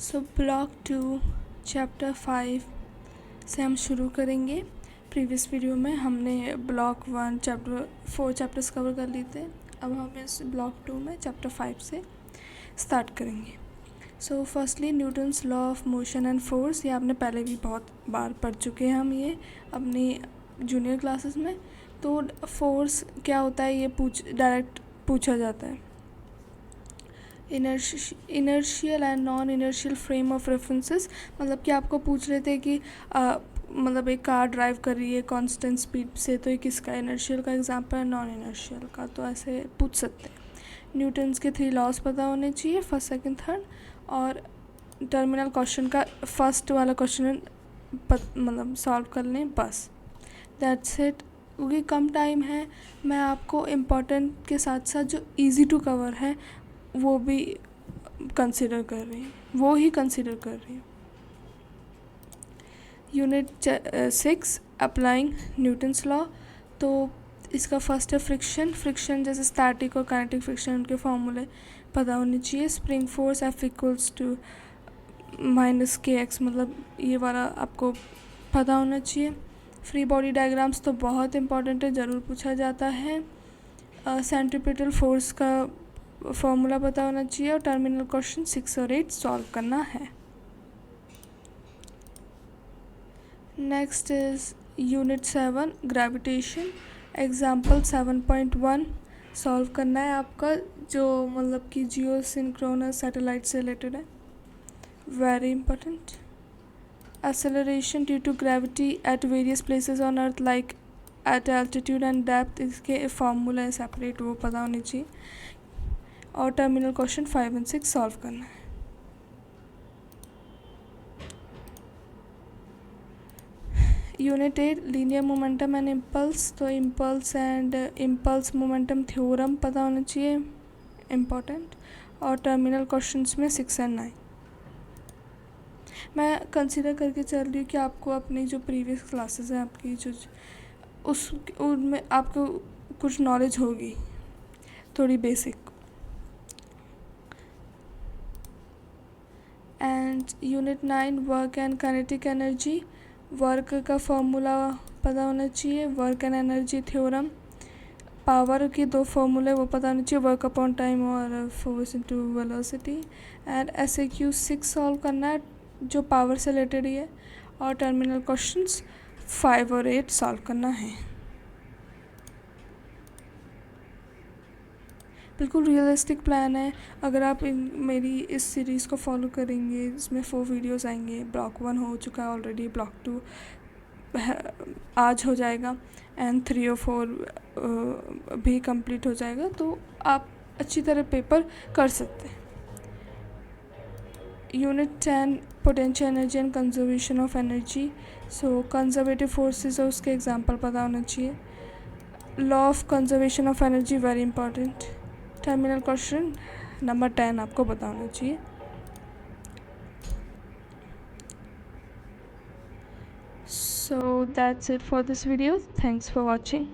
So block 2 chapter 5 से हम शुरू करेंगे। प्रीवियस वीडियो में हमने ब्लॉक 1 चैप्टर 4 चैप्टर्स कवर कर लिए थे। अब हम इस ब्लॉक 2 में चैप्टर 5 से स्टार्ट करेंगे। So firstly Newton's law of motion and force, ये आपने पहले भी बहुत बार पढ़ चुके हैं हम ये अपनी जूनियर क्लासेस में। तो फोर्स क्या होता है ये डायरेक्ट पूछा जाता है। Inertial and non inertial frame of references, मतलब कि आपको पूछ रहे थे कि मतलब एक कार ड्राइव कर रही है कांस्टेंट स्पीड से, तो ये किसका इनर्शियल का एग्जांपल है, नॉन इनर्शियल का, तो ऐसे पूछ सकते हैं। न्यूटन्स के 3 लॉज पता होने चाहिए, फर्स्ट सेकंड थर्ड, और टर्मिनल क्वेश्चन का फर्स्ट वाला क्वेश्चन मतलब सॉल्व कर लें, बस दैट्स इट। क्योंकि कम टाइम है, मैं आपको इम्पोर्टेंट के साथ साथ जो इजी टू कवर है वो भी कंसिडर कर रही हूँ। Unit 6 applying Newton's law. तो इसका फर्स्ट है फ्रिक्शन जैसे स्टैटिक और काइनेटिक फ्रिक्शन, उनके फॉर्मूले पता होने चाहिए। Spring force F equals to -kx, मतलब ये वाला आपको पता होना चाहिए। फ्री बॉडी डायग्राम्स तो बहुत इंपॉर्टेंट है, ज़रूर पूछा जाता है। सेंट्रीपिटल फोर्स का फॉर्मूला पता होना चाहिए, और टर्मिनल क्वेश्चन 6 और 8 सॉल्व करना है। Next is unit 7 gravitation, example 7.1 solve करना है आपका, जो मतलब कि जियो सिंक्रोनस सैटेलाइट से रिलेटेड है, very important. Acceleration due to gravity at various places on earth like at altitude and depth, इसके फॉर्मूला है सेपरेट, वो पता होनी चाहिए। और टर्मिनल क्वेश्चन 5 और 6 सॉल्व करना है। Unit 8 linear momentum and impulse, तो impulse and impulse momentum theorem पता होना चाहिए, इम्पॉर्टेंट। और टर्मिनल क्वेश्चंस में 6 और 9 मैं कंसिडर करके चल रही हूँ कि आपको अपनी जो प्रीवियस क्लासेस हैं आपकी जो उनमें आपको कुछ नॉलेज होगी, थोड़ी basic. And unit 9 work and kinetic energy, work का फॉर्मूला पता होना चाहिए, work and energy theorem. Power के 2 फॉर्मूले वो पता होना चाहिए, वर्क अपॉन टाइम और force into velocity. And SAQ 6 solve करना है, जो पावर से रिलेटेड ही है। और टर्मिनल क्वेश्चंस 5 और 8 सॉल्व करना है। बिल्कुल रियलिस्टिक प्लान है। अगर आप मेरी इस सीरीज़ को फॉलो करेंगे, इसमें 4 वीडियोस आएंगे। ब्लॉक 1 हो चुका है ऑलरेडी, ब्लॉक 2 आज हो जाएगा, एंड 3 और 4 भी कंप्लीट हो जाएगा, तो आप अच्छी तरह पेपर कर सकते हैं। Unit 10 potential energy and conservation of energy, so conservative forces और उसके एग्जांपल पता होना चाहिए। Law of conservation of energy very important. Terminal question number 10 आपको पता होना चाहिए। So that's it for this video. Thanks for watching.